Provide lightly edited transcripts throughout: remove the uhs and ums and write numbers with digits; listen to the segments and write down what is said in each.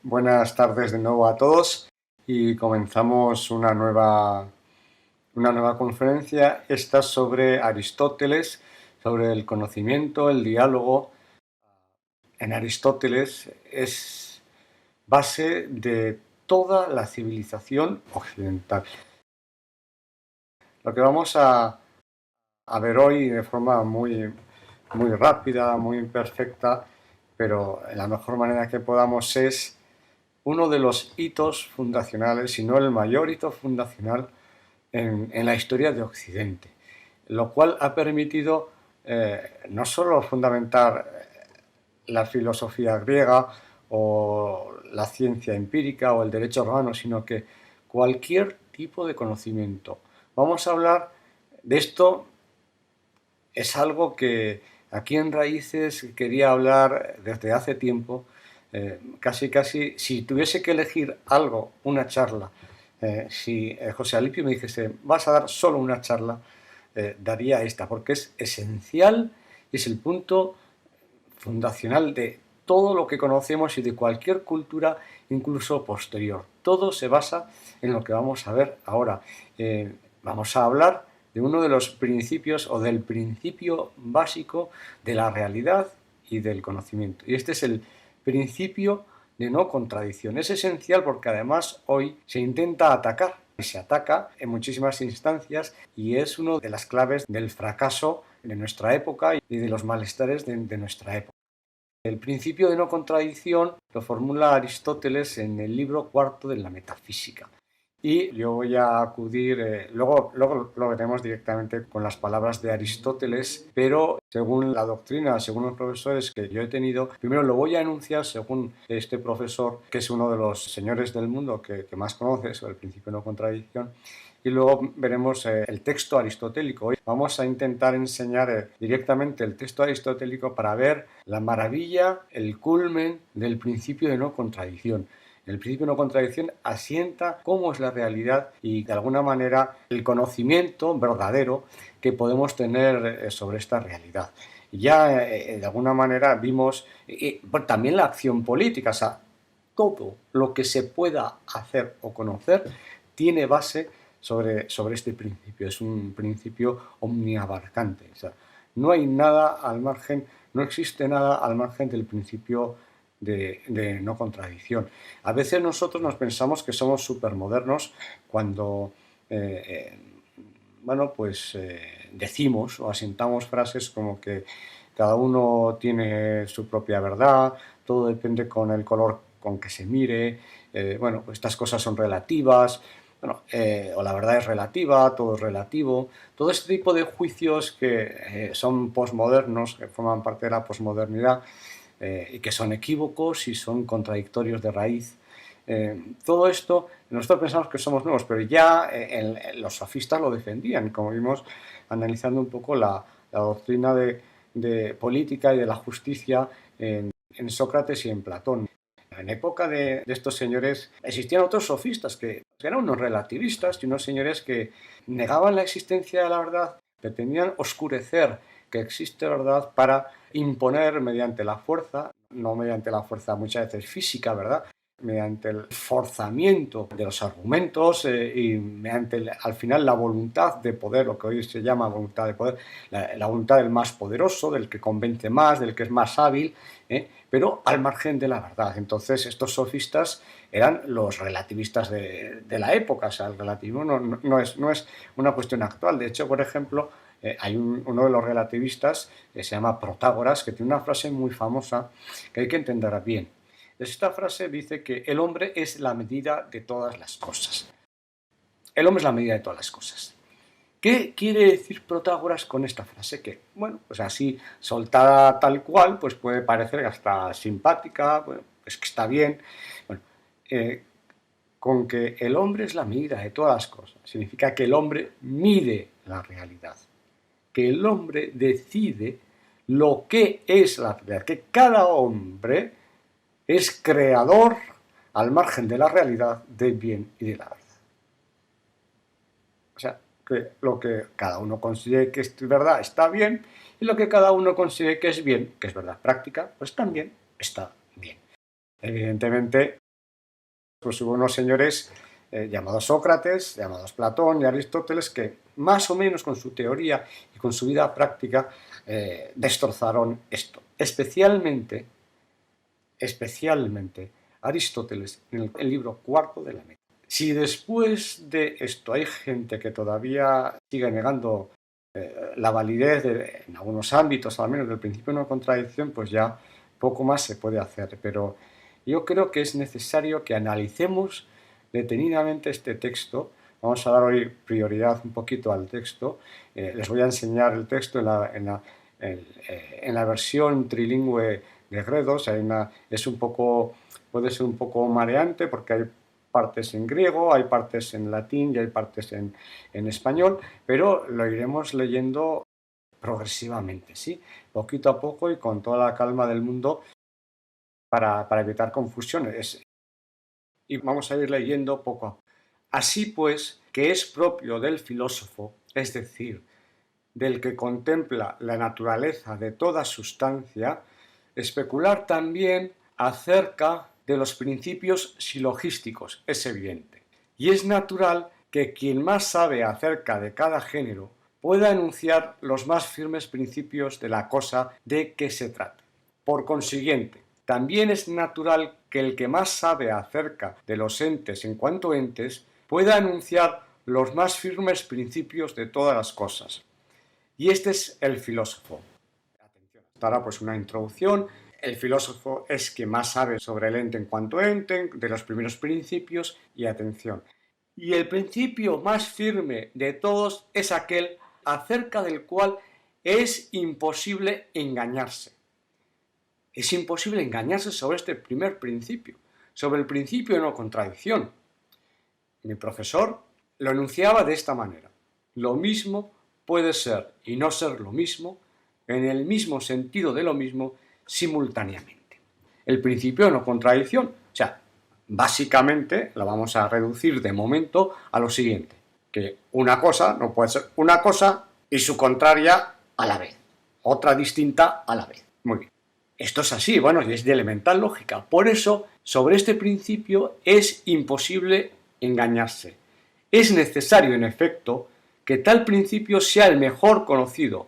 Buenas tardes de nuevo a todos y comenzamos una nueva conferencia. Esta sobre Aristóteles, sobre el conocimiento, el diálogo. En Aristóteles es base de toda la civilización occidental. Lo que vamos a ver hoy de forma muy rápida, muy imperfecta, pero en la mejor manera que podamos es uno de los hitos fundacionales, si no el mayor hito fundacional en la historia de Occidente, lo cual ha permitido no solo fundamentar la filosofía griega o la ciencia empírica o el derecho romano, sino que cualquier tipo de conocimiento. Vamos a hablar de esto, es algo que aquí en Raíces quería hablar desde hace tiempo. Casi, si tuviese que elegir algo, una charla, si José Alipio me dijese, vas a dar solo una charla, daría esta, porque es esencial, es el punto fundacional de todo lo que conocemos y de cualquier cultura, incluso posterior. Todo se basa en lo que vamos a ver ahora. Vamos a hablar de uno de los principios o del principio básico de la realidad y del conocimiento. Y este es el principio de no contradicción. Es esencial porque además hoy se intenta atacar y se ataca en muchísimas instancias y es una de las claves del fracaso de nuestra época y de los malestares de nuestra época. El principio de no contradicción lo formula Aristóteles en el libro cuarto de la Metafísica. Y yo voy a acudir, luego lo veremos directamente con las palabras de Aristóteles, pero según la doctrina, según los profesores que yo he tenido, primero lo voy a enunciar según este profesor, que es uno de los señores del mundo que más conoce sobre el principio de no contradicción, y luego veremos el texto aristotélico. Hoy vamos a intentar enseñar directamente el texto aristotélico para ver la maravilla, el culmen del principio de no contradicción. El principio de no contradicción asienta cómo es la realidad y, de alguna manera, el conocimiento verdadero que podemos tener sobre esta realidad. Ya, de alguna manera, vimos también la acción política, o sea, todo lo que se pueda hacer o conocer tiene base sobre este principio. Es un principio omniabarcante. O sea, no hay nada al margen, no existe nada al margen del principio de no contradicción. A veces nosotros nos pensamos que somos supermodernos cuando decimos o asentamos frases como que cada uno tiene su propia verdad, todo depende con el color con que se mire, pues estas cosas son relativas, o la verdad es relativa, todo es relativo, todo este tipo de juicios que son posmodernos, que forman parte de la posmodernidad, y que son equívocos y son contradictorios de raíz. Todo esto, nosotros pensamos que somos nuevos, pero ya los sofistas lo defendían, como vimos analizando un poco la doctrina de política y de la justicia en Sócrates y en Platón. En época de estos señores existían otros sofistas que eran unos relativistas y unos señores que negaban la existencia de la verdad, pretendían oscurecer que existe verdad para imponer mediante la fuerza, no mediante la fuerza muchas veces física, ¿verdad?, mediante el forzamiento de los argumentos y mediante al final la voluntad de poder, lo que hoy se llama voluntad de poder, la voluntad del más poderoso, del que convence más, del que es más hábil, pero al margen de la verdad. Entonces estos sofistas eran los relativistas de la época. O sea, el relativismo no es una cuestión actual. De hecho, por ejemplo, hay uno de los relativistas que se llama Protágoras, que tiene una frase muy famosa que hay que entender bien. Esta frase dice que el hombre es la medida de todas las cosas. El hombre es la medida de todas las cosas. ¿Qué quiere decir Protágoras con esta frase? Que, bueno, pues así, soltada tal cual, pues puede parecer hasta simpática, bueno, es que está bien. Bueno, con que el hombre es la medida de todas las cosas, significa que el hombre mide la realidad, que el hombre decide lo que es la realidad, que cada hombre es creador al margen de la realidad del bien y de la verdad. O sea, que lo que cada uno considere que es verdad está bien y lo que cada uno considere que es bien, que es verdad práctica, pues también está bien. Evidentemente, pues hubo unos señores llamados Sócrates, llamados Platón y Aristóteles, que más o menos con su teoría y con su vida práctica destrozaron esto. Especialmente Aristóteles en el libro cuarto de la Métrica. Si después de esto hay gente que todavía sigue negando la validez en algunos ámbitos, al menos del principio de no contradicción, pues ya poco más se puede hacer. Pero yo creo que es necesario que analicemos detenidamente este texto. Vamos a dar hoy prioridad un poquito al texto. Les voy a enseñar el texto en la versión trilingüe de Gredos. Puede ser un poco mareante porque hay partes en griego, hay partes en latín y hay partes en español, pero lo iremos leyendo progresivamente, ¿sí? Poquito a poco y con toda la calma del mundo para evitar confusiones. Y vamos a ir leyendo poco a poco. Así pues, que es propio del filósofo, es decir, del que contempla la naturaleza de toda sustancia, especular también acerca de los principios silogísticos, es evidente. Y es natural que quien más sabe acerca de cada género pueda enunciar los más firmes principios de la cosa de que se trata. Por consiguiente, también es natural que el que más sabe acerca de los entes en cuanto entes pueda enunciar los más firmes principios de todas las cosas. Y este es el filósofo. Atención, hasta ahora pues una introducción. El filósofo es quien más sabe sobre el ente en cuanto ente, de los primeros principios, y atención. Y el principio más firme de todos es aquel acerca del cual es imposible engañarse. Es imposible engañarse sobre este primer principio, sobre el principio de no contradicción. Mi profesor lo enunciaba de esta manera. Lo mismo puede ser y no ser lo mismo en el mismo sentido de lo mismo simultáneamente. El principio de no contradicción, o sea, básicamente lo vamos a reducir de momento a lo siguiente, que una cosa no puede ser una cosa y su contraria a la vez, otra distinta a la vez. Muy bien. Esto es así, bueno, y es de elemental lógica. Por eso, sobre este principio es imposible engañarse. Es necesario, en efecto, que tal principio sea el mejor conocido,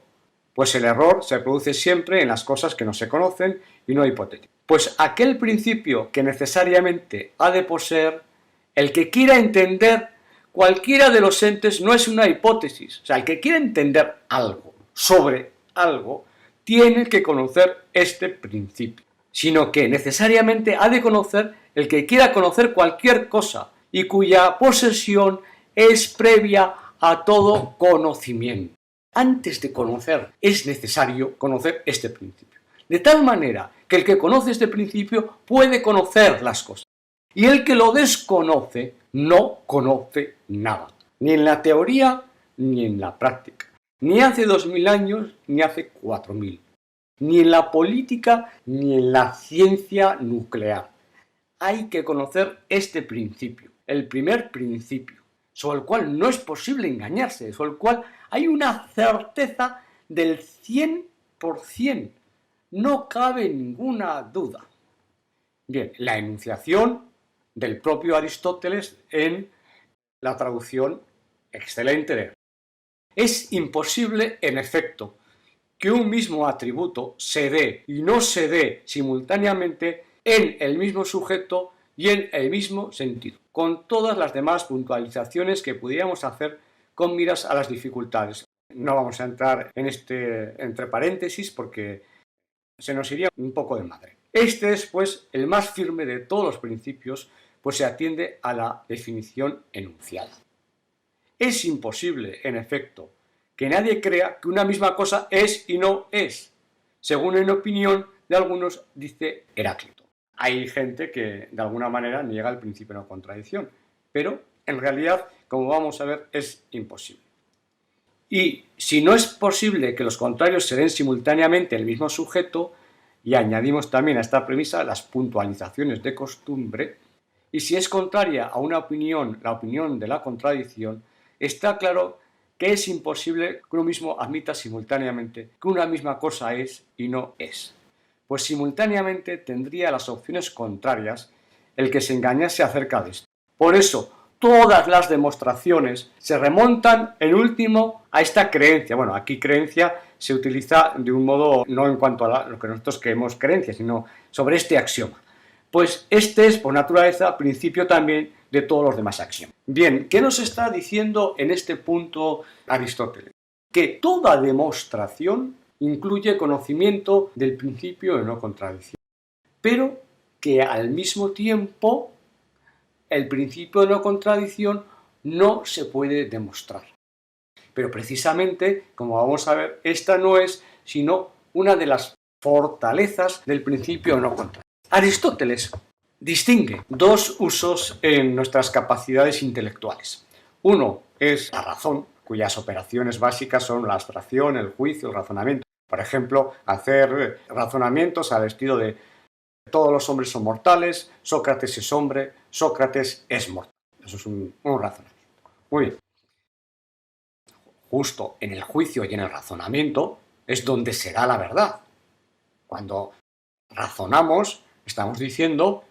pues el error se produce siempre en las cosas que no se conocen y no hipotéticas. Pues aquel principio que necesariamente ha de poseer, el que quiera entender cualquiera de los entes no es una hipótesis. O sea, el que quiera entender algo sobre algo, tiene que conocer este principio, sino que necesariamente ha de conocer el que quiera conocer cualquier cosa y cuya posesión es previa a todo conocimiento. Antes de conocer es necesario conocer este principio, de tal manera que el que conoce este principio puede conocer las cosas y el que lo desconoce no conoce nada, ni en la teoría ni en la práctica. Ni hace 2000 años, ni hace 4000. Ni en la política, ni en la ciencia nuclear. Hay que conocer este principio, el primer principio, sobre el cual no es posible engañarse, sobre el cual hay una certeza del 100%. No cabe ninguna duda. Bien, la enunciación del propio Aristóteles en la traducción excelente de es imposible, en efecto, que un mismo atributo se dé y no se dé simultáneamente en el mismo sujeto y en el mismo sentido, con todas las demás puntualizaciones que pudiéramos hacer con miras a las dificultades. No vamos a entrar en este entre paréntesis porque se nos iría un poco de madre. Este es, pues, el más firme de todos los principios, pues se atiende a la definición enunciada. Es imposible, en efecto, que nadie crea que una misma cosa es y no es, según en opinión de algunos dice Heráclito. Hay gente que de alguna manera niega el principio de no contradicción, pero en realidad, como vamos a ver, es imposible. Y si no es posible que los contrarios se den simultáneamente el mismo sujeto, y añadimos también a esta premisa las puntualizaciones de costumbre, y si es contraria a una opinión, la opinión de la contradicción, está claro que es imposible que uno mismo admita simultáneamente que una misma cosa es y no es, pues simultáneamente tendría las opciones contrarias el que se engañase acerca de esto. Por eso, todas las demostraciones se remontan, en último, a esta creencia. Bueno, aquí creencia se utiliza de un modo no en cuanto a lo que nosotros creemos creencia, sino sobre este axioma. Pues este es, por naturaleza, principio también de todos los demás axiomas. Bien, ¿qué nos está diciendo en este punto Aristóteles? Que toda demostración incluye conocimiento del principio de no contradicción, pero que al mismo tiempo el principio de no contradicción no se puede demostrar. Pero precisamente, como vamos a ver, esta no es sino una de las fortalezas del principio de no contradicción. Aristóteles distingue dos usos en nuestras capacidades intelectuales. Uno es la razón, cuyas operaciones básicas son la abstracción, el juicio, el razonamiento. Por ejemplo, hacer razonamientos al estilo de todos los hombres son mortales, Sócrates es hombre, Sócrates es mortal. Eso es un razonamiento. Muy bien. Justo en el juicio y en el razonamiento es donde se da la verdad. Cuando razonamos, estamos diciendo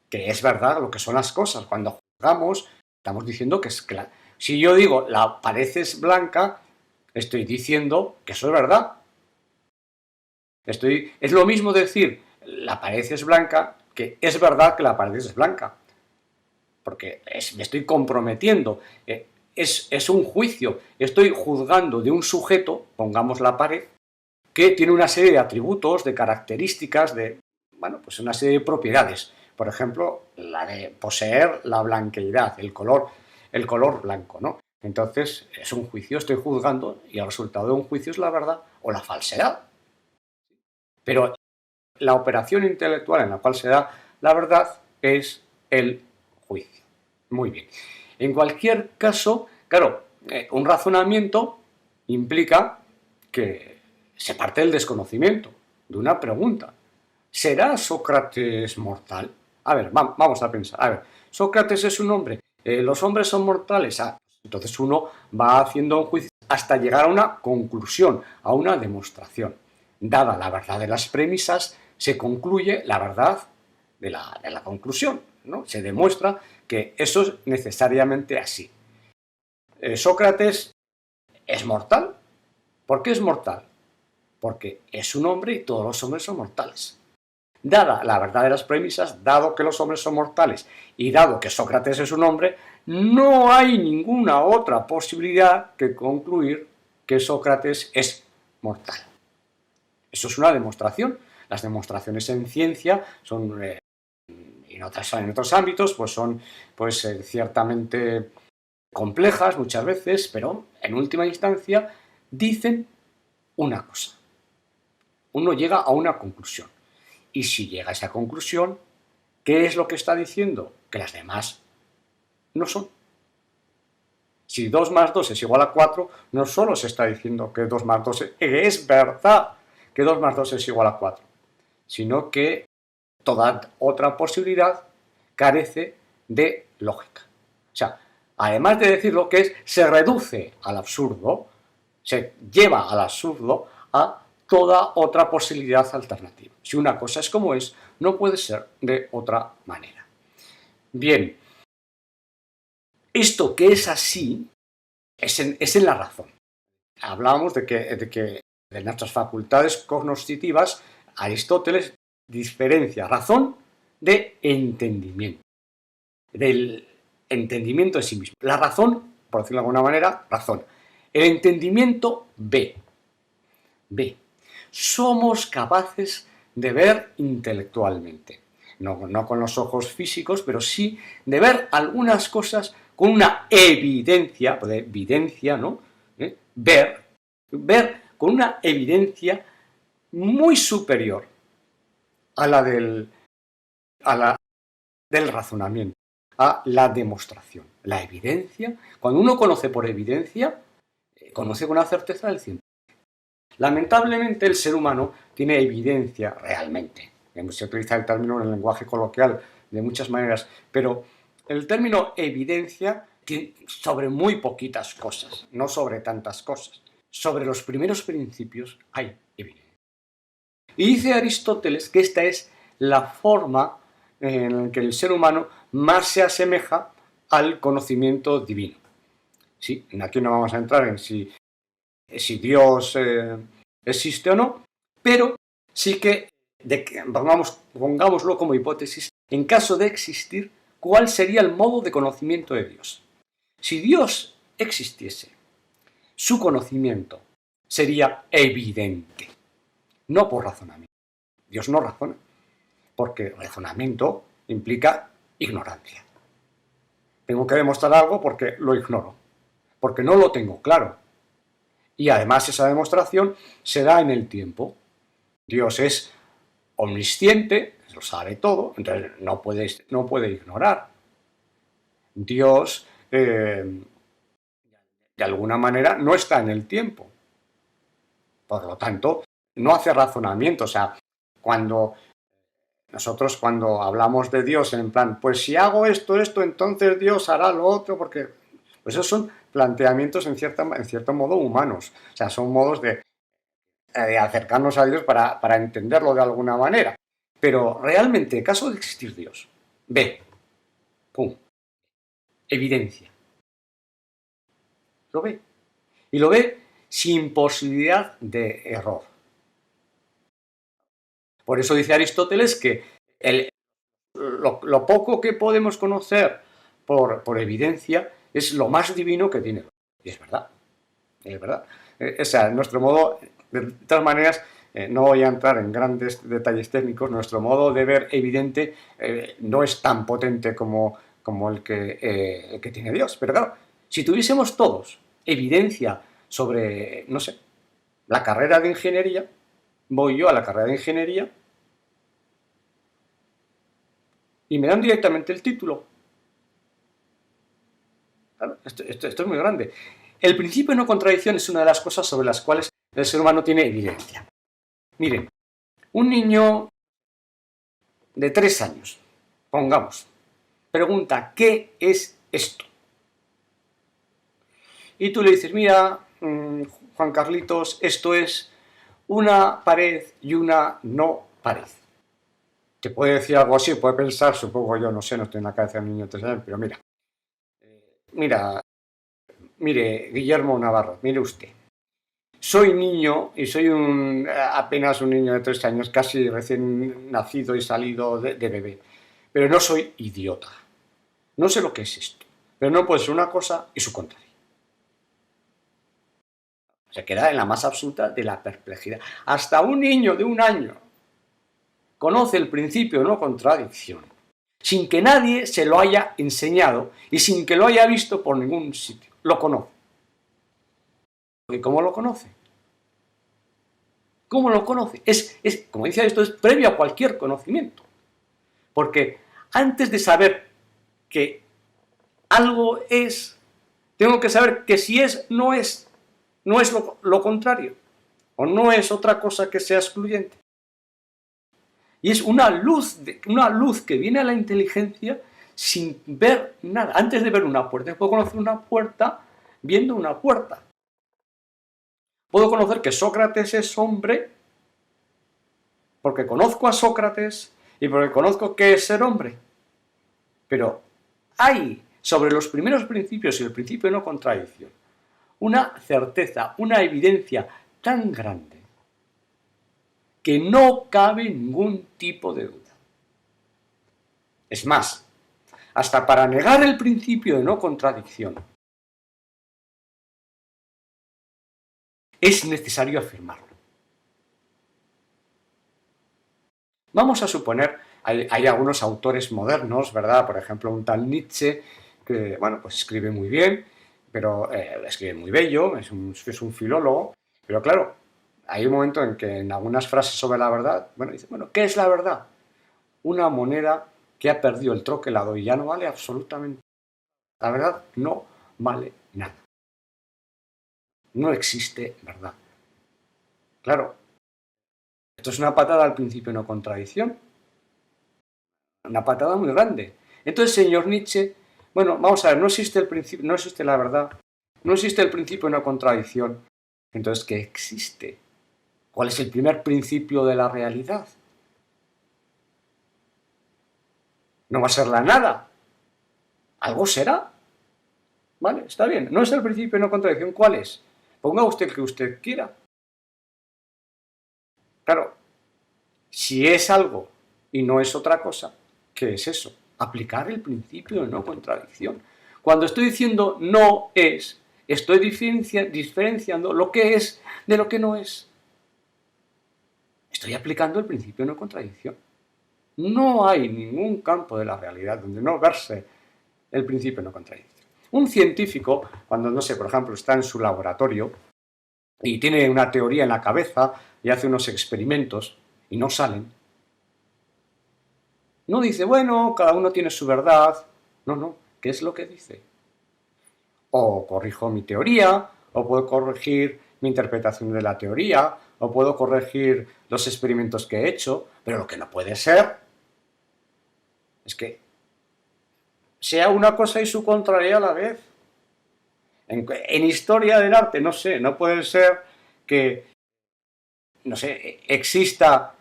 que es verdad lo que son las cosas. Cuando juzgamos, estamos diciendo que es claro. Si yo digo la pared es blanca, estoy diciendo que eso es verdad. Es lo mismo decir la pared es blanca que es verdad que la pared es blanca. Porque me estoy comprometiendo. Es un juicio. Estoy juzgando de un sujeto, pongamos la pared, que tiene una serie de atributos, de características, pues una serie de propiedades. Por ejemplo, la de poseer la blanqueidad, el color blanco, ¿no? Entonces, es un juicio, estoy juzgando y el resultado de un juicio es la verdad o la falsedad. Pero la operación intelectual en la cual se da la verdad es el juicio. Muy bien. En cualquier caso, claro, un razonamiento implica que se parte del desconocimiento, de una pregunta. ¿Será Sócrates mortal? A ver, vamos a pensar. A ver, Sócrates es un hombre, los hombres son mortales. Entonces uno va haciendo un juicio hasta llegar a una conclusión, a una demostración. Dada la verdad de las premisas, se concluye la verdad de la conclusión, ¿no? Se demuestra que eso es necesariamente así. Sócrates es mortal. ¿Por qué es mortal? Porque es un hombre y todos los hombres son mortales. Dada la verdad de las premisas, dado que los hombres son mortales y dado que Sócrates es un hombre, no hay ninguna otra posibilidad que concluir que Sócrates es mortal. Eso es una demostración. Las demostraciones en ciencia son, en otros ámbitos, pues son ciertamente complejas muchas veces, pero en última instancia dicen una cosa. Uno llega a una conclusión. Y si llega a esa conclusión, ¿qué es lo que está diciendo? Que las demás no son. Si 2 más 2 es igual a 4, no solo se está diciendo que 2 más 2 es verdad que 2 más 2 es igual a 4, sino que toda otra posibilidad carece de lógica. O sea, además de decir lo que es, se reduce al absurdo, se lleva al absurdo a toda otra posibilidad alternativa. Si una cosa es como es, no puede ser de otra manera. Bien, esto que es así es en la razón. Hablábamos de que de nuestras facultades cognitivas, Aristóteles diferencia razón de entendimiento, del entendimiento de sí mismo. La razón, por decirlo de alguna manera, razón. El entendimiento ve. Somos capaces de ver intelectualmente. No con los ojos físicos, pero sí de ver algunas cosas con una evidencia, de evidencia, ¿no? Ver con una evidencia muy superior a la del razonamiento, a la demostración. La evidencia, cuando uno conoce por evidencia, conoce con una certeza del 100%. Lamentablemente el ser humano tiene evidencia realmente. Se utiliza el término en el lenguaje coloquial de muchas maneras, pero el término evidencia tiene sobre muy poquitas cosas, no sobre tantas cosas. Sobre los primeros principios hay evidencia. Y dice Aristóteles que esta es la forma en el que el ser humano más se asemeja al conocimiento divino. Sí, aquí no vamos a entrar en si Dios existe o no, pero sí que, pongámoslo como hipótesis, en caso de existir, ¿cuál sería el modo de conocimiento de Dios? Si Dios existiese, su conocimiento sería evidente, no por razonamiento. Dios no razona, porque razonamiento implica ignorancia. Tengo que demostrar algo porque lo ignoro, porque no lo tengo claro. Y además esa demostración se da en el tiempo. Dios es omnisciente, lo sabe todo, entonces no puede ignorar. Dios, de alguna manera, no está en el tiempo. Por lo tanto, no hace razonamiento. O sea, nosotros cuando hablamos de Dios en plan, pues si hago esto, entonces Dios hará lo otro, porque pues esos son planteamientos en cierto modo humanos. O sea, son modos de acercarnos a Dios para entenderlo de alguna manera. Pero realmente, en caso de existir Dios, pum, evidencia. Lo ve. Y lo ve sin posibilidad de error. Por eso dice Aristóteles que lo poco que podemos conocer por evidencia es lo más divino que tiene. Y es verdad. Es verdad. O sea, nuestro modo, de todas maneras, no voy a entrar en grandes detalles técnicos, nuestro modo de ver evidente no es tan potente como el que tiene Dios. Pero claro, si tuviésemos todos evidencia sobre, no sé, la carrera de ingeniería, voy yo a la carrera de ingeniería y me dan directamente el título. Claro, esto es muy grande. El principio de no contradicción es una de las cosas sobre las cuales el ser humano tiene evidencia. Miren, un niño de 3 años, pongamos, pregunta, ¿qué es esto? Y tú le dices, mira, Juan Carlitos, esto es una pared y una no pared. Te puede decir algo así, puede pensar, supongo yo, no sé, no estoy en la cabeza de un niño de 3 años, pero mire, Guillermo Navarro, mire usted. Soy niño y soy apenas un niño de 3 años, casi recién nacido y salido de bebé. Pero no soy idiota. No sé lo que es esto. Pero no puede ser una cosa y su contrario. Se queda en la más absoluta de la perplejidad. Hasta un niño de 1 año conoce el principio de no contradicción, sin que nadie se lo haya enseñado y sin que lo haya visto por ningún sitio. Lo conoce. ¿Y cómo lo conoce? ¿Cómo lo conoce? Como decía esto, es previo a cualquier conocimiento. Porque antes de saber que algo es, tengo que saber que si es, no es lo contrario, o no es otra cosa que sea excluyente. Y es una luz que viene a la inteligencia sin ver nada. Antes de ver una puerta, puedo conocer una puerta viendo una puerta. Puedo conocer que Sócrates es hombre porque conozco a Sócrates y porque conozco qué es ser hombre. Pero hay sobre los primeros principios y el principio de no contradicción una certeza, una evidencia tan grande que no cabe ningún tipo de duda. Es más, hasta para negar el principio de no contradicción es necesario afirmarlo. Vamos a suponer, hay algunos autores modernos, ¿verdad? Por ejemplo, un tal Nietzsche, que, bueno, pues escribe muy bien, pero escribe muy bello, es un filólogo, pero claro, hay un momento en que en algunas frases sobre la verdad, dice, ¿qué es la verdad? Una moneda que ha perdido el troquelado y ya no vale absolutamente nada. La verdad no vale nada. No existe verdad. Claro, esto es una patada al principio de no contradicción. Una patada muy grande. Entonces, señor Nietzsche, vamos a ver, no existe el principio, no existe la verdad, no existe el principio de una contradicción. Entonces, ¿qué existe? ¿Cuál es el primer principio de la realidad? No va a ser la nada. Algo será. ¿Vale? Está bien. No es el principio de no contradicción. ¿Cuál es? Ponga usted el que usted quiera. Claro, si es algo y no es otra cosa, ¿qué es eso? Aplicar el principio de no contradicción. Cuando estoy diciendo no es, estoy diferenciando lo que es de lo que no es. Estoy aplicando el principio de no contradicción. No hay ningún campo de la realidad donde no verse el principio de no contradicción. Un científico, cuando, no sé, por ejemplo, está en su laboratorio y tiene una teoría en la cabeza y hace unos experimentos y no salen, no dice, bueno, cada uno tiene su verdad. No, ¿qué es lo que dice? O corrijo mi teoría, o puedo corregir mi interpretación de la teoría, o puedo corregir los experimentos que he hecho, pero lo que no puede ser es que sea una cosa y su contraria a la vez. En historia del arte, no sé, no puede ser que, no sé, exista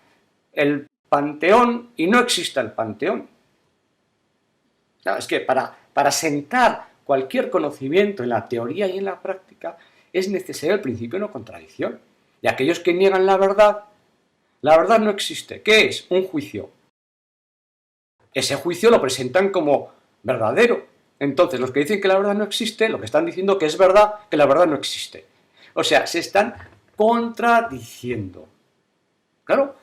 el Panteón y no exista el Panteón. Claro, es que para sentar cualquier conocimiento en la teoría y en la práctica es necesario el principio de no contradicción. Y aquellos que niegan la verdad no existe. ¿Qué es? Un juicio. Ese juicio lo presentan como verdadero. Entonces, los que dicen que la verdad no existe, lo que están diciendo que es verdad, que la verdad no existe. O sea, se están contradiciendo. Claro,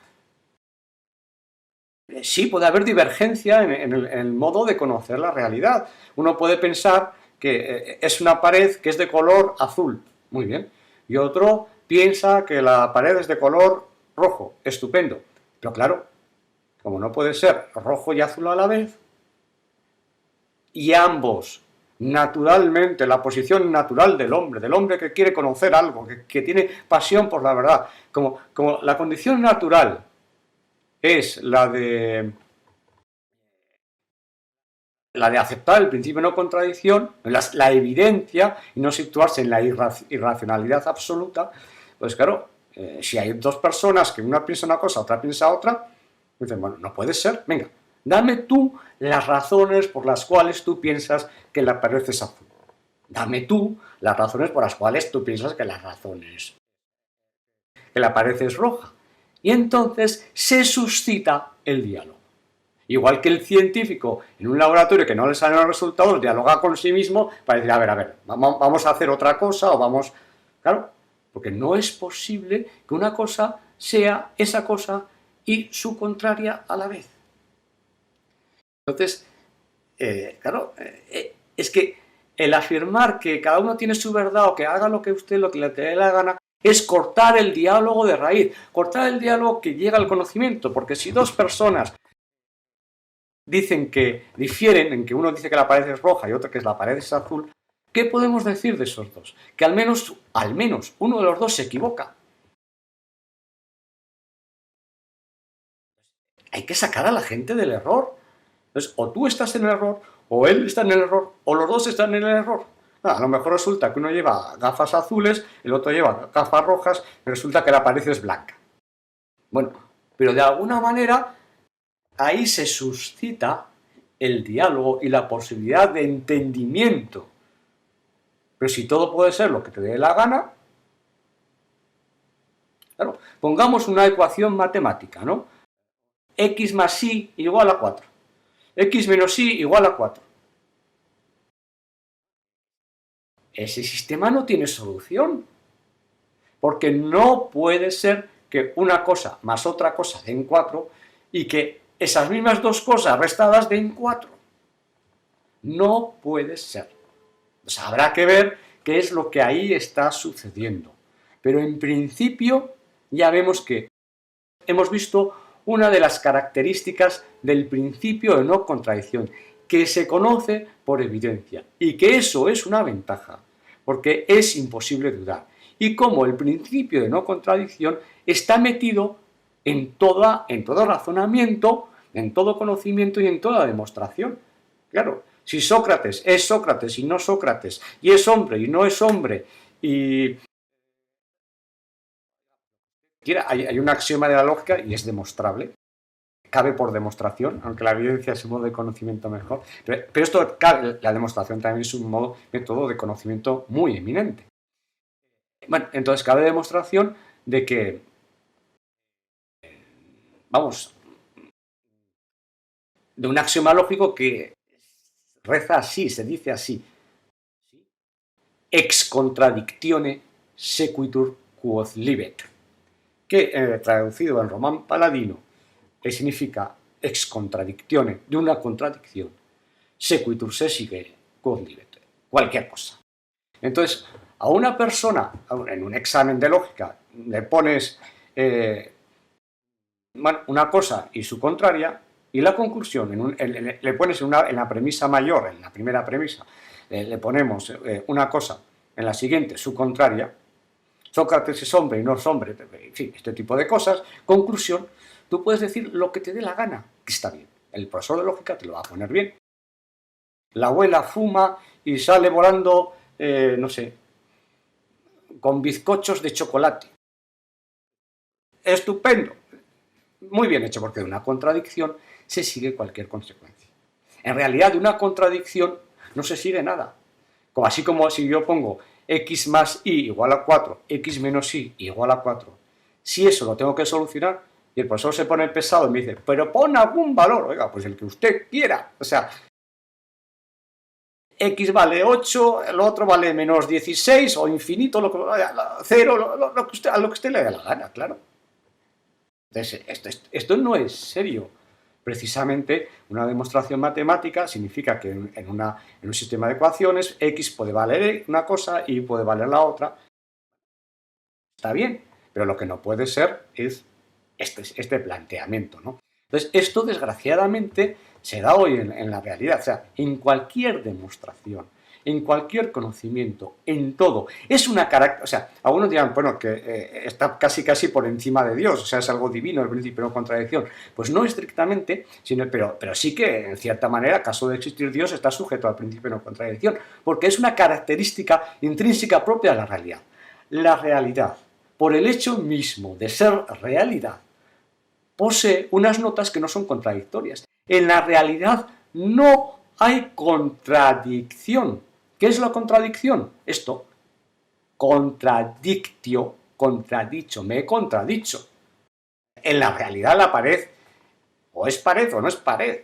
sí puede haber divergencia en el modo de conocer la realidad. Uno puede pensar que es una pared que es de color azul, muy bien, y otro piensa que la pared es de color rojo, estupendo. Pero claro, como no puede ser rojo y azul a la vez, y ambos, naturalmente, la posición natural del hombre que quiere conocer algo, que tiene pasión por la verdad, como la condición natural es la de aceptar el principio de no contradicción, la evidencia, y no situarse en la irracionalidad absoluta, pues claro, si hay dos personas que una piensa una cosa, otra piensa otra, dicen, bueno, no puede ser, venga, dame tú las razones por las cuales tú piensas que la pared es azul. Dame tú las razones por las cuales tú piensas que la pared es roja. Y entonces se suscita el diálogo. Igual que el científico en un laboratorio que no le salen los resultados, dialoga con sí mismo para decir, a ver, vamos a hacer otra cosa o vamos... Claro, porque no es posible que una cosa sea esa cosa y su contraria a la vez. Entonces, claro, es que el afirmar que cada uno tiene su verdad o que haga lo que le dé la gana, es cortar el diálogo de raíz, cortar el diálogo que llega al conocimiento, porque si dos personas dicen que difieren en que uno dice que la pared es roja y otro que la pared es azul, ¿qué podemos decir de esos dos? Que al menos uno de los dos se equivoca. Hay que sacar a la gente del error. Entonces, o tú estás en el error, o él está en el error, o los dos están en el error. A lo mejor resulta que uno lleva gafas azules, el otro lleva gafas rojas, y resulta que la pared es blanca. Bueno, pero de alguna manera ahí se suscita el diálogo y la posibilidad de entendimiento. Pero si todo puede ser lo que te dé la gana, claro, pongamos una ecuación matemática, ¿no? X más y igual a 4. X menos y igual a 4. Ese sistema no tiene solución. Porque no puede ser que una cosa más otra cosa den 4 y que esas mismas dos cosas restadas den 4. No puede ser. Pues habrá que ver qué es lo que ahí está sucediendo. Pero en principio ya vemos que hemos visto una de las características del principio de no contradicción, que se conoce por evidencia y que eso es una ventaja, porque es imposible dudar. Y como el principio de no contradicción está metido en todo razonamiento, en todo conocimiento y en toda demostración. Claro, si Sócrates es Sócrates y no Sócrates, y es hombre y no es hombre, y hay un axioma de la lógica y es demostrable. cabe por demostración, aunque la evidencia es un modo de conocimiento mejor, pero esto cabe, la demostración también es un método de conocimiento muy eminente. Bueno, entonces cabe demostración de que, vamos, de un axioma lógico que reza así, se dice así: ex contradictione sequitur quod libet, que traducido en román paladino significa ex contradictione, de una contradicción, sequitur se sigue quod libet, cualquier cosa. Entonces, a una persona, en un examen de lógica, le pones una cosa y su contraria, y la conclusión, le pones en la premisa mayor, en la primera premisa, le ponemos una cosa, en la siguiente su contraria, Sócrates es hombre y no es hombre, en fin, este tipo de cosas. Conclusión, tú puedes decir lo que te dé la gana, que está bien. El profesor de lógica te lo va a poner bien. La abuela fuma y sale volando, no sé, con bizcochos de chocolate. Estupendo. Muy bien hecho, porque de una contradicción se sigue cualquier consecuencia. En realidad, de una contradicción no se sigue nada. Así como si yo pongo x más y igual a 4, x menos y igual a 4. Si eso lo tengo que solucionar, y el profesor se pone pesado y me dice, pero pon algún valor, oiga, pues el que usted quiera. O sea, x vale 8, el otro vale menos 16 o infinito, 0, a lo que usted le dé la gana, claro. Entonces, esto no es serio. Precisamente, una demostración matemática significa que en un sistema de ecuaciones x puede valer una cosa y puede valer la otra. Está bien, pero lo que no puede ser es este planteamiento, ¿no? Entonces, esto desgraciadamente se da hoy en la realidad, o sea, en cualquier demostración, en cualquier conocimiento, en todo. Es una característica, o sea, algunos dirán, bueno, que está casi por encima de Dios, o sea, es algo divino, el principio de contradicción. Pues no estrictamente, pero sí que, en cierta manera, caso de existir Dios, está sujeto al principio de no contradicción, porque es una característica intrínseca propia de la realidad. La realidad, por el hecho mismo de ser realidad, posee unas notas que no son contradictorias. En la realidad no hay contradicción. ¿Qué es la contradicción? Esto, contradictio, contradicho, me he contradicho. En la realidad la pared o es pared o no es pared.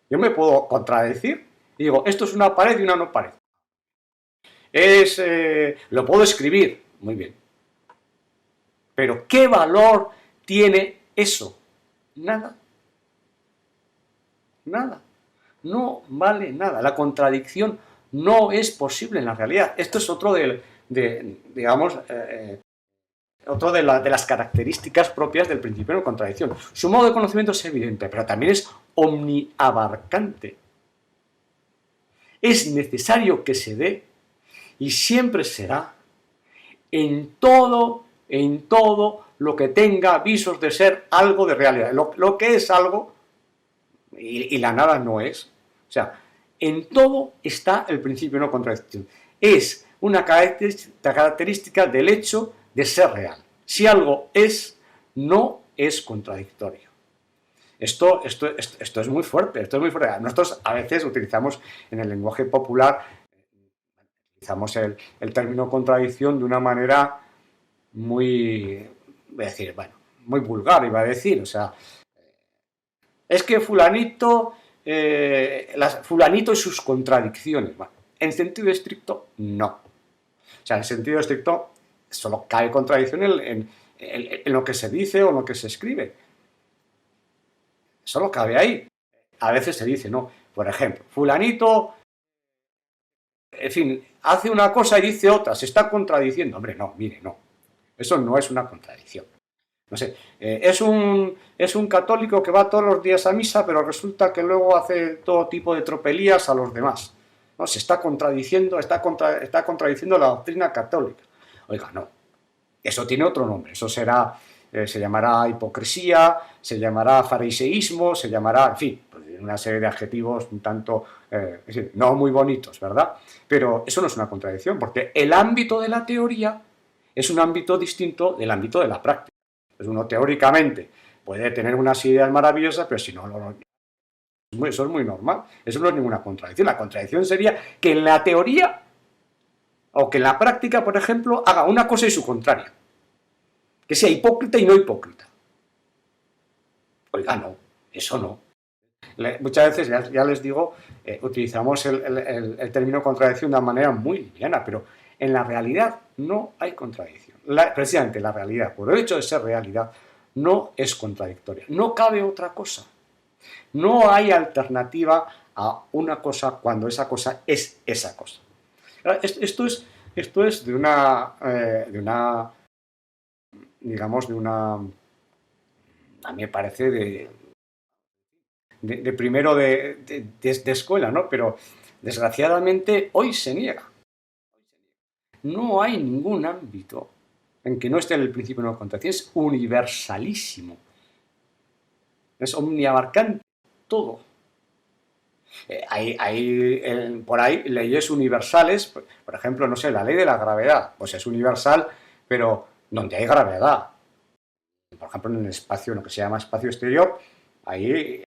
Yo me puedo contradecir y digo, esto es una pared y una no pared. Lo puedo escribir, muy bien. Pero ¿qué valor tiene eso? Nada. Nada. No vale nada. La contradicción no es posible en la realidad. Esto es otro otro de las características propias del principio de no contradicción. Su modo de conocimiento es evidente, pero también es omniabarcante. Es necesario que se dé y siempre será en todo lo que tenga visos de ser algo de realidad. Lo que es algo y la nada no es. O sea, en todo está el principio de no contradicción. Es una característica del hecho de ser real. Si algo es, no es contradictorio. Esto es muy fuerte, Nosotros a veces utilizamos en el lenguaje popular, utilizamos el término contradicción de una manera muy, voy a decir, bueno, muy vulgar, iba a decir, o sea, es que fulanito y sus contradicciones. Bueno, en sentido estricto, no. O sea, en sentido estricto, solo cae contradicción en lo que se dice o en lo que se escribe. Solo cabe ahí. A veces se dice, no. Por ejemplo, fulanito, en fin, hace una cosa y dice otra, se está contradiciendo. Hombre, no, mire, no. Eso no es una contradicción. No sé, es un católico que va todos los días a misa, pero resulta que luego hace todo tipo de tropelías a los demás. ¿No? Se está contradiciendo, está contradiciendo la doctrina católica. Oiga, no. Eso tiene otro nombre. Eso será, se llamará hipocresía, se llamará fariseísmo, se llamará, en fin, pues una serie de adjetivos un tanto, es decir, no muy bonitos, ¿verdad? Pero eso no es una contradicción, porque el ámbito de la teoría es un ámbito distinto del ámbito de la práctica. Pues uno teóricamente puede tener unas ideas maravillosas, pero si no, eso es muy normal. Eso no es ninguna contradicción. La contradicción sería que en la teoría o que en la práctica, por ejemplo, haga una cosa y su contraria. Que sea hipócrita y no hipócrita. Oiga, no, eso no. Muchas veces, ya les digo, utilizamos el término contradicción de una manera muy liviana, pero en la realidad no hay contradicción. Precisamente la realidad, por el hecho de ser realidad, no es contradictoria. No cabe otra cosa. No hay alternativa a una cosa cuando esa cosa es esa cosa. Esto es de una, digamos, a mí me parece de primero de escuela, ¿no? Pero desgraciadamente hoy se niega. No hay ningún ámbito en que no esté el principio de no contradicción. Es universalísimo. Es omniabarcante todo. Hay por ahí leyes universales, por ejemplo, no sé, la ley de la gravedad, pues es universal, pero donde hay gravedad. Por ejemplo, en el espacio, lo que se llama espacio exterior, ahí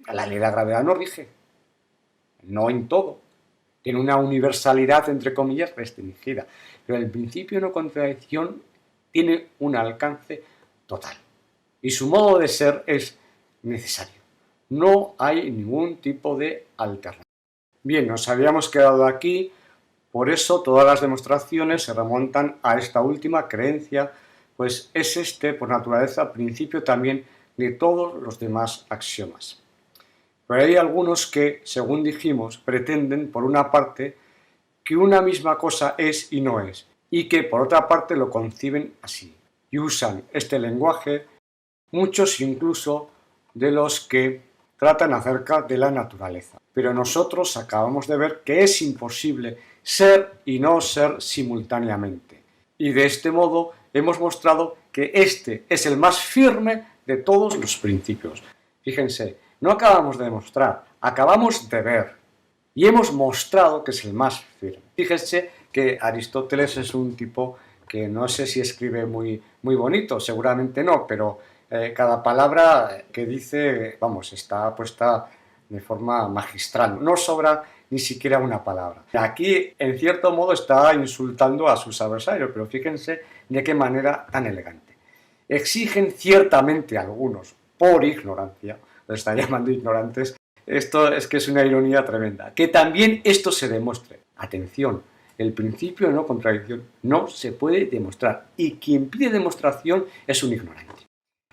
la ley de la gravedad no rige, no en todo. Tiene una universalidad, entre comillas, restringida. Pero el principio de no contradicción tiene un alcance total. Y su modo de ser es necesario. No hay ningún tipo de alternativa. Bien, nos habíamos quedado aquí, por eso todas las demostraciones se remontan a esta última creencia, pues es por naturaleza, principio también de todos los demás axiomas. Pero hay algunos que, según dijimos, pretenden, por una parte, que una misma cosa es y no es, y que, por otra parte, lo conciben así. Y usan este lenguaje muchos incluso de los que tratan acerca de la naturaleza. Pero nosotros acabamos de ver que es imposible ser y no ser simultáneamente. Y de este modo hemos mostrado que este es el más firme de todos los principios. Fíjense, no acabamos de demostrar, acabamos de ver. Y hemos mostrado que es el más firme. Fíjense que Aristóteles es un tipo que no sé si escribe muy bonito, seguramente no, pero cada palabra que dice, vamos, está puesta de forma magistral. No sobra ni siquiera una palabra. Aquí, en cierto modo, está insultando a sus adversarios, pero fíjense de qué manera tan elegante. Exigen ciertamente algunos, por ignorancia, los están llamando ignorantes. Esto es que es una ironía tremenda. Que también esto se demuestre. Atención, el principio de no contradicción no se puede demostrar. Y quien pide demostración es un ignorante.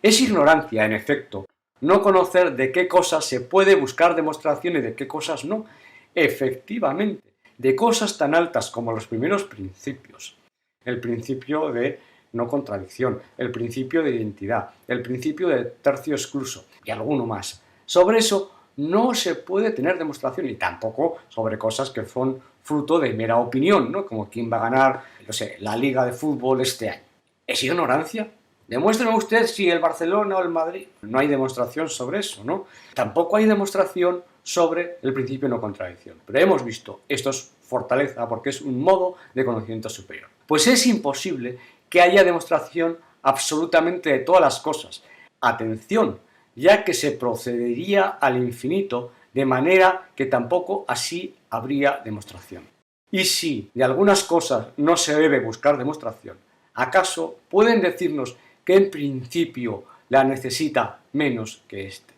Es ignorancia, en efecto, no conocer de qué cosas se puede buscar demostración y de qué cosas no. Efectivamente, de cosas tan altas como los primeros principios. El principio de no contradicción, el principio de identidad, el principio de tercio excluso y alguno más. Sobre eso no se puede tener demostración y tampoco sobre cosas que son fruto de mera opinión, ¿no? Como quién va a ganar, no sé, la Liga de Fútbol este año. ¿Es ignorancia? Demuéstreme usted si el Barcelona o el Madrid. No hay demostración sobre eso, ¿no? Tampoco hay demostración sobre el principio de no contradicción. Pero hemos visto, esto es fortaleza porque es un modo de conocimiento superior. Pues es imposible que haya demostración absolutamente de todas las cosas. Atención, ya que se procedería al infinito, de manera que tampoco así habría demostración. Y si de algunas cosas no se debe buscar demostración, ¿acaso pueden decirnos que en principio la necesita menos que éste?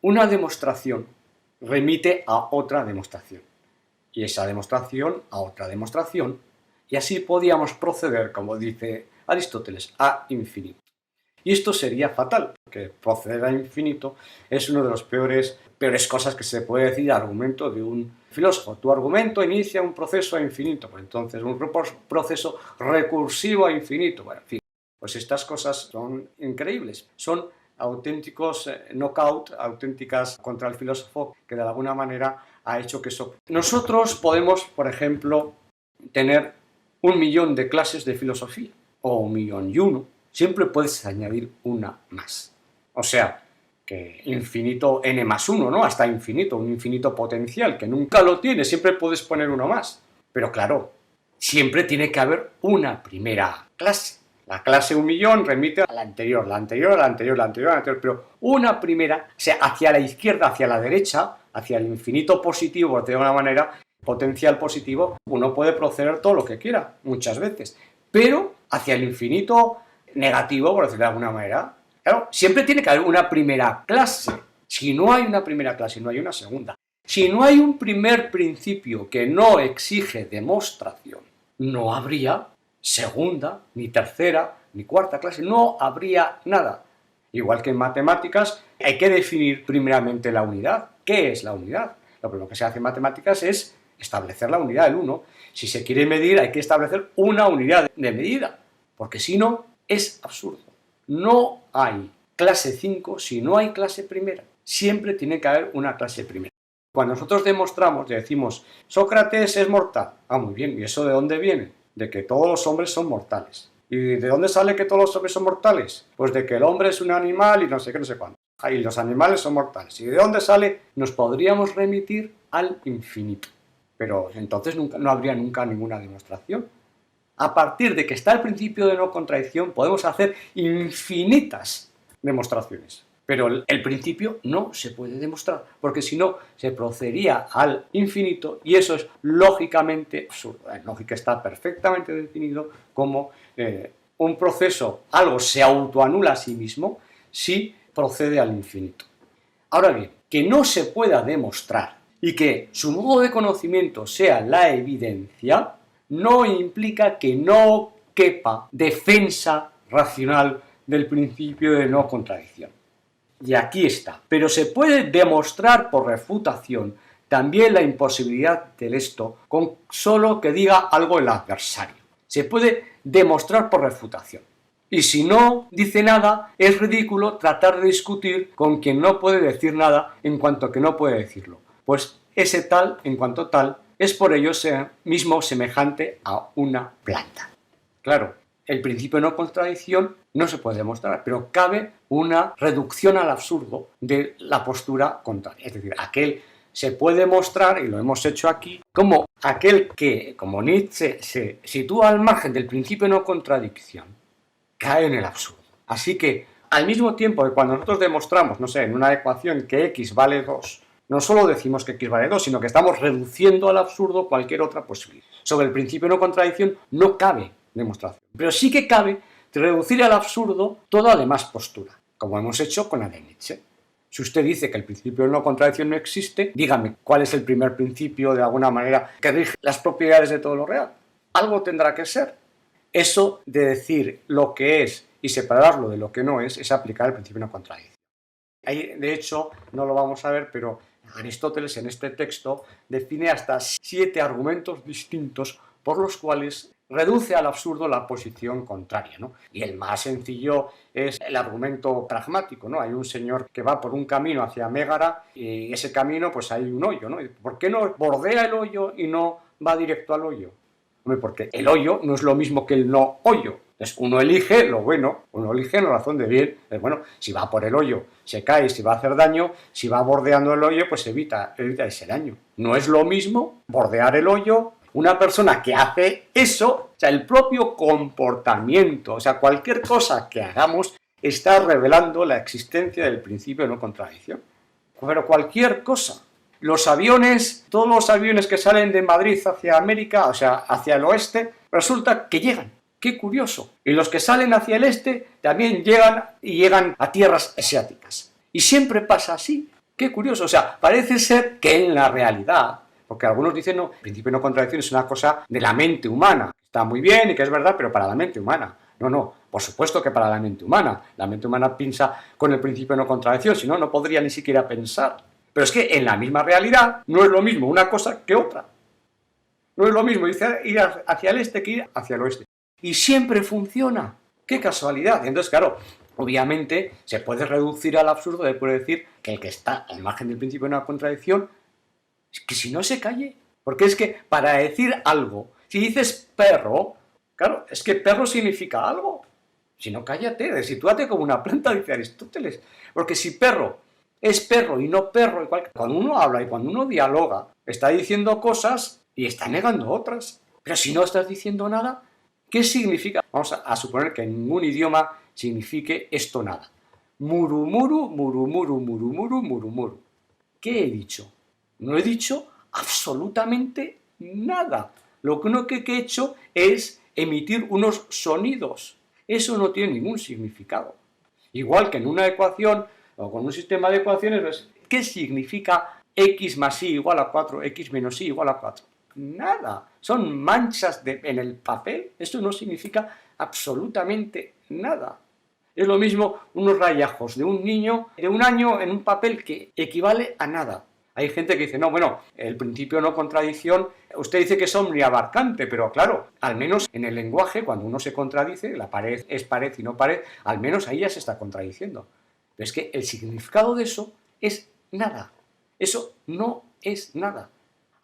Una demostración remite a otra demostración, y esa demostración a otra demostración, y así podíamos proceder, como dice Aristóteles, a infinito. Y esto sería fatal, porque proceder a infinito es una de las peores cosas que se puede decir al argumento de un filósofo. Tu argumento inicia un proceso a infinito, pues entonces un proceso recursivo a infinito. Bueno, en fin, pues estas cosas son increíbles, son auténticos knockout, auténticas contra el filósofo que de alguna manera ha hecho que eso... Nosotros podemos, por ejemplo, tener 1.000.000 de clases de filosofía, o 1.000.001, siempre puedes añadir una más. O sea, que infinito n más 1, ¿no? Hasta infinito, un infinito potencial, que nunca lo tienes, siempre puedes poner uno más. Pero claro, siempre tiene que haber una primera clase. La clase 1.000.000 remite a la anterior, la anterior, a la anterior, la anterior, la anterior, pero una primera, o sea, hacia la izquierda, hacia la derecha, hacia el infinito positivo, de alguna manera, potencial positivo, uno puede proceder todo lo que quiera, muchas veces, pero hacia el infinito negativo, por decirlo de alguna manera, claro, siempre tiene que haber una primera clase. Si no hay una primera clase, no hay una segunda. Si no hay un primer principio que no exige demostración, no habría segunda, ni tercera, ni cuarta clase, no habría nada. Igual que en matemáticas, hay que definir primeramente la unidad. ¿Qué es la unidad? Lo primero que se hace en matemáticas es establecer la unidad del 1. Si se quiere medir, hay que establecer una unidad de medida, porque si no, es absurdo. No hay clase 5 si no hay clase primera. Siempre tiene que haber una clase primera. Cuando nosotros demostramos y decimos, Sócrates es mortal, muy bien, ¿y eso de dónde viene? De que todos los hombres son mortales. ¿Y de dónde sale que todos los hombres son mortales? Pues de que el hombre es un animal y no sé qué, no sé cuándo. Y los animales son mortales. ¿Y de dónde sale? Nos podríamos remitir al infinito. Pero entonces no habría nunca ninguna demostración. A partir de que está el principio de no contradicción, podemos hacer infinitas demostraciones. Pero el principio no se puede demostrar, porque si no, se procedería al infinito y eso es lógicamente absurdo. En lógica está perfectamente definido como un proceso, algo se autoanula a sí mismo si procede al infinito. Ahora bien, que no se pueda demostrar y que su modo de conocimiento sea la evidencia, no implica que no quepa defensa racional del principio de no contradicción. Y aquí está. Pero se puede demostrar por refutación también la imposibilidad del esto con solo que diga algo el adversario. Se puede demostrar por refutación. Y si no dice nada, es ridículo tratar de discutir con quien no puede decir nada en cuanto que no puede decirlo. Pues ese tal, en cuanto tal, es por ello mismo semejante a una planta. Claro, el principio de no contradicción no se puede demostrar, pero cabe una reducción al absurdo de la postura contraria. Es decir, aquel se puede mostrar, y lo hemos hecho aquí, como aquel que, como Nietzsche, se sitúa al margen del principio de no contradicción, cae en el absurdo. Así que, al mismo tiempo que cuando nosotros demostramos, no sé, en una ecuación que x vale 2, no solo decimos que x vale 2, sino que estamos reduciendo al absurdo cualquier otra posibilidad. Sobre el principio de no contradicción no cabe demostración, pero sí que cabe reducir al absurdo toda demás postura, como hemos hecho con la de Nietzsche. Si usted dice que el principio de no contradicción no existe, dígame cuál es el primer principio, de alguna manera, que rige las propiedades de todo lo real. Algo tendrá que ser. Eso de decir lo que es y separarlo de lo que no es aplicar el principio de no contradicción. Ahí, de hecho, no lo vamos a ver, pero Aristóteles en este texto define hasta 7 argumentos distintos por los cuales reduce al absurdo la posición contraria, ¿no? Y el más sencillo es el argumento pragmático, ¿no? Hay un señor que va por un camino hacia Mégara y ese camino pues hay un hoyo, ¿no? ¿Por qué no bordea el hoyo y no va directo al hoyo? Hombre, porque el hoyo no es lo mismo que el no hoyo. Entonces uno elige lo bueno, uno elige la razón de bien. Bueno, si va por el hoyo, se cae, si va a hacer daño, si va bordeando el hoyo, pues evita ese daño. No es lo mismo bordear el hoyo. Una persona que hace eso, o sea, el propio comportamiento, o sea, cualquier cosa que hagamos está revelando la existencia del principio de no contradicción. Pero cualquier cosa. Los aviones, todos los aviones que salen de Madrid hacia América, o sea, hacia el oeste, resulta que llegan. ¡Qué curioso! Y los que salen hacia el este también llegan a tierras asiáticas. Y siempre pasa así. ¡Qué curioso! O sea, parece ser que en la realidad, porque algunos dicen, no, el principio de no contradicción es una cosa de la mente humana. Está muy bien y que es verdad, pero para la mente humana. No, por supuesto que para la mente humana. La mente humana piensa con el principio de no contradicción, si no, no podría ni siquiera pensar. Pero es que en la misma realidad no es lo mismo una cosa que otra. No es lo mismo ir hacia el este que ir hacia el oeste. Y siempre funciona. ¡Qué casualidad! Entonces, claro, obviamente se puede reducir al absurdo de poder decir que el que está al margen del principio de una contradicción, es que si no se calle. Porque es que para decir algo, si dices perro, claro, es que perro significa algo. Si no, cállate, sitúate como una planta, dice Aristóteles. Porque si perro es perro y no perro, igual que cuando uno habla y cuando uno dialoga, está diciendo cosas y está negando otras. Pero si no estás diciendo nada, ¿qué significa? Vamos a suponer que en ningún idioma signifique esto nada. Murumuru, murumuru, murumuru, murumuru. ¿Qué he dicho? No he dicho absolutamente nada. Lo único que he hecho es emitir unos sonidos. Eso no tiene ningún significado. Igual que en una ecuación o con un sistema de ecuaciones, ¿qué significa x más y igual a 4, x menos y igual a 4? Nada. Son manchas en el papel. Esto no significa absolutamente nada. Es lo mismo unos rayajos de un niño de un año en un papel que equivale a nada. Hay gente que dice, no, bueno, el principio de no contradicción, usted dice que es omniabarcante, pero claro, al menos en el lenguaje, cuando uno se contradice, la pared es pared y no pared, al menos ahí ya se está contradiciendo. Pero es que el significado de eso es nada. Eso no es nada.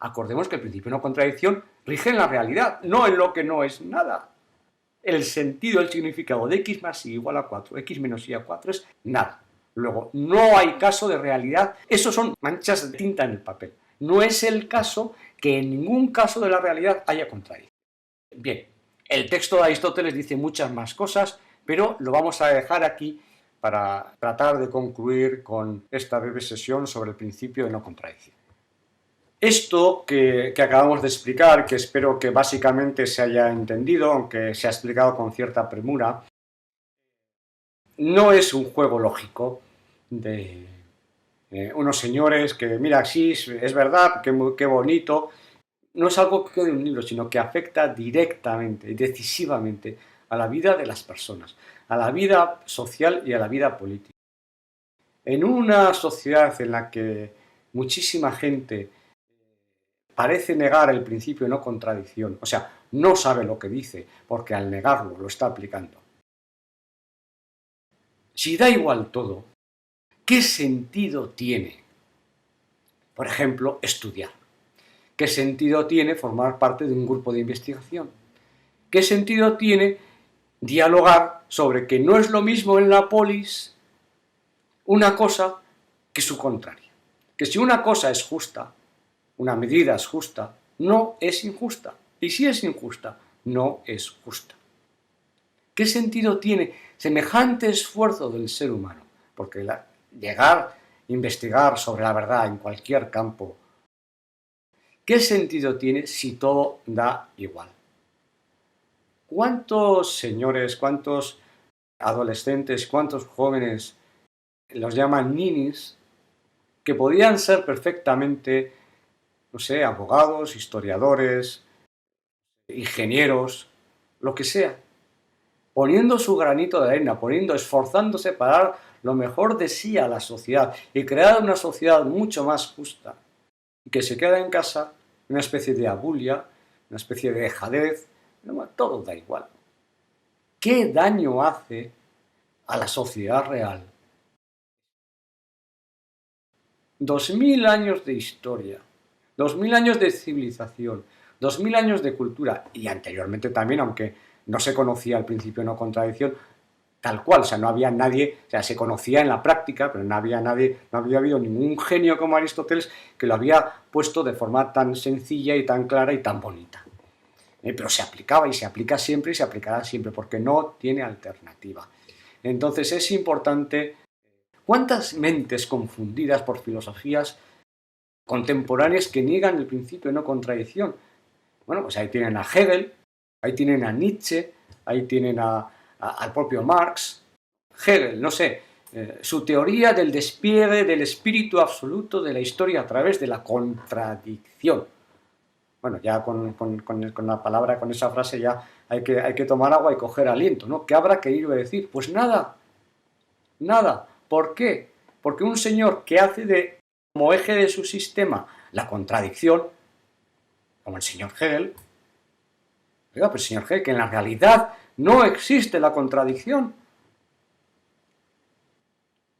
Acordemos que el principio de no contradicción rige en la realidad, no en lo que no es nada. El sentido, el significado de x más y igual a 4, x menos y a 4 es nada. Luego, no hay caso de realidad. Eso son manchas de tinta en el papel. No es el caso que en ningún caso de la realidad haya contradicción. Bien, el texto de Aristóteles dice muchas más cosas, pero lo vamos a dejar aquí para tratar de concluir con esta breve sesión sobre el principio de no contradicción. Esto que acabamos de explicar, que espero que básicamente se haya entendido, aunque se ha explicado con cierta premura, no es un juego lógico de unos señores que, mira, sí, es verdad, qué bonito. No es algo que quede en un libro, sino que afecta directamente y decisivamente a la vida de las personas, a la vida social y a la vida política. En una sociedad en la que muchísima gente parece negar el principio de no contradicción, o sea, no sabe lo que dice, porque al negarlo lo está aplicando. Si da igual todo, ¿qué sentido tiene, por ejemplo, estudiar? ¿Qué sentido tiene formar parte de un grupo de investigación? ¿Qué sentido tiene dialogar sobre que no es lo mismo en la polis una cosa que su contraria? Que si una cosa es justa, una medida es justa, no es injusta. Y si es injusta, no es justa. ¿Qué sentido tiene semejante esfuerzo del ser humano? Porque llegar a investigar sobre la verdad en cualquier campo, ¿qué sentido tiene si todo da igual? ¿Cuántos señores, cuántos adolescentes, cuántos jóvenes los llaman ninis que podían ser perfectamente, no sé, abogados, historiadores, ingenieros, lo que sea, poniendo su granito de arena, esforzándose para dar lo mejor de sí a la sociedad y crear una sociedad mucho más justa, y que se queda en casa una especie de abulia, una especie de dejadez, todo da igual. ¿Qué daño hace a la sociedad real? 2000 años de historia, 2000 años de civilización, 2000 años de cultura y anteriormente también, aunque no se conocía al principio no contradicción, tal cual, o sea, no había nadie, o sea, se conocía en la práctica, pero no había nadie, no había habido ningún genio como Aristóteles que lo había puesto de forma tan sencilla y tan clara y tan bonita. Pero se aplicaba y se aplica siempre y se aplicará siempre porque no tiene alternativa. Entonces es importante. ¿Cuántas mentes confundidas por filosofías contemporáneas que niegan el principio de no contradicción? Bueno, pues ahí tienen a Hegel, ahí tienen a Nietzsche, ahí tienen al propio Marx. Hegel, no sé, su teoría del despliegue del espíritu absoluto de la historia a través de la contradicción. Bueno, ya con la palabra, con esa frase ya hay que tomar agua y coger aliento, ¿no? ¿Qué habrá querido decir? Pues nada, nada. ¿Por qué? Porque un señor que hace como eje de su sistema la contradicción, como el señor Hegel, oiga, pues señor Hegel, que en la realidad no existe la contradicción.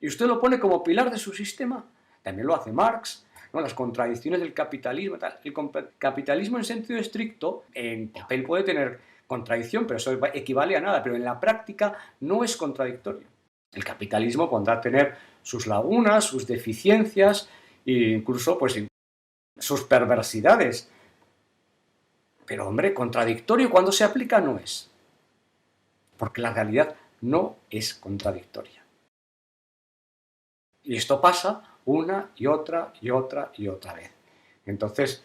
Y usted lo pone como pilar de su sistema. También lo hace Marx, ¿no? Las contradicciones del capitalismo. Tal. El capitalismo en sentido estricto, en papel puede tener contradicción, pero eso equivale a nada, pero en la práctica no es contradictorio. El capitalismo podrá tener sus lagunas, sus deficiencias e incluso pues, sus perversidades. Pero hombre, contradictorio cuando se aplica no es. Porque la realidad no es contradictoria. Y esto pasa una y otra y otra y otra vez. Entonces,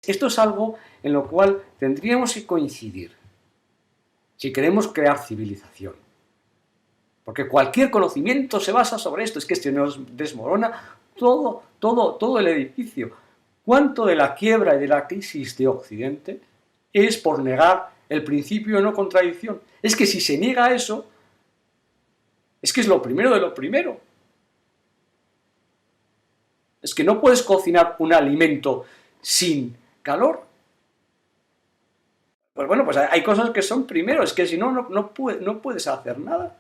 esto es algo en lo cual tendríamos que coincidir si queremos crear civilización. Porque cualquier conocimiento se basa sobre esto, es que se nos desmorona todo el edificio. ¿Cuánto de la quiebra y de la crisis de Occidente es por negar el principio de no contradicción? Es que si se niega eso, es que es lo primero de lo primero. Es que no puedes cocinar un alimento sin calor. Pues bueno, pues hay cosas que son primero, es que si no, no puedes hacer nada.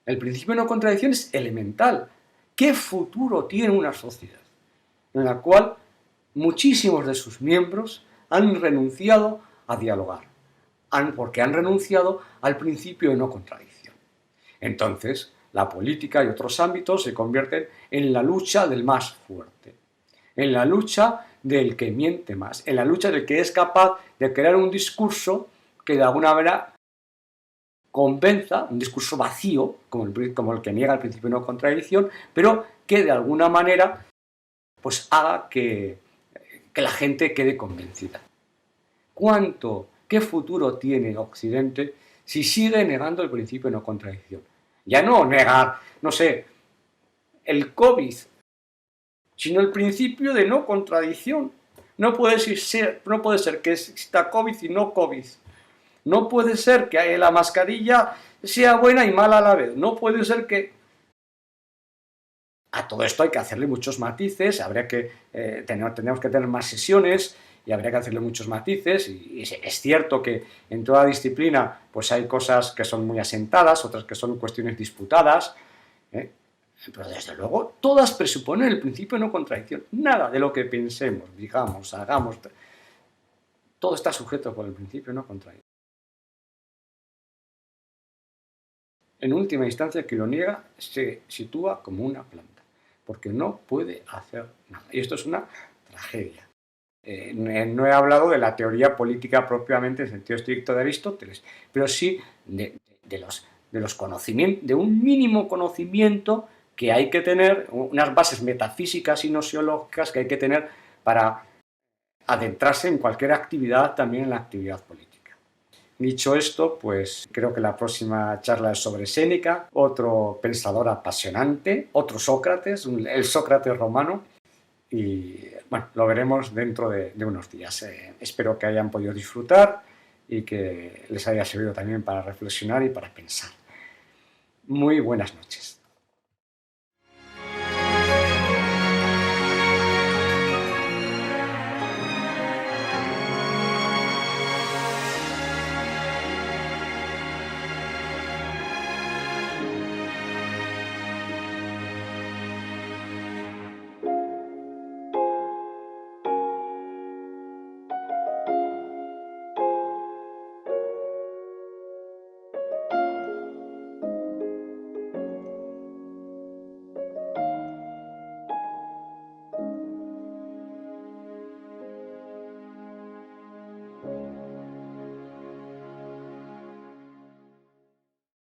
El principio de no contradicción es elemental. ¿Qué futuro tiene una sociedad en la cual muchísimos de sus miembros han renunciado a dialogar? Porque han renunciado al principio de no contradicción. Entonces, la política y otros ámbitos se convierten en la lucha del más fuerte, en la lucha del que miente más, en la lucha del que es capaz de crear un discurso que de alguna manera convenza, un discurso vacío, como el que niega el principio de no contradicción, pero que de alguna manera pues haga que la gente quede convencida. ¿Qué futuro tiene Occidente si sigue negando el principio de no contradicción? Ya no negar, no sé, el COVID, sino el principio de no contradicción. No puede ser que exista COVID y no COVID. No puede ser que la mascarilla sea buena y mala a la vez. No puede ser que... A todo esto hay que hacerle muchos matices, tenemos que tener más sesiones y habría que hacerle muchos matices. Y es cierto que en toda disciplina pues hay cosas que son muy asentadas, otras que son cuestiones disputadas, pero desde luego todas presuponen el principio de no contradicción. Nada de lo que pensemos, digamos, hagamos, todo está sujeto por el principio de no contradicción. En última instancia, quien lo niega se sitúa como una planta, porque no puede hacer nada. Y esto es una tragedia. No he hablado de la teoría política propiamente en sentido estricto de Aristóteles, pero sí de los conocimientos, de un mínimo conocimiento que hay que tener, unas bases metafísicas y nosiológicas que hay que tener para adentrarse en cualquier actividad, también en la actividad política. Dicho esto, pues creo que la próxima charla es sobre Séneca, otro pensador apasionante, otro Sócrates, el Sócrates romano, y bueno, lo veremos dentro de unos días. Espero que hayan podido disfrutar y que les haya servido también para reflexionar y para pensar. Muy buenas noches.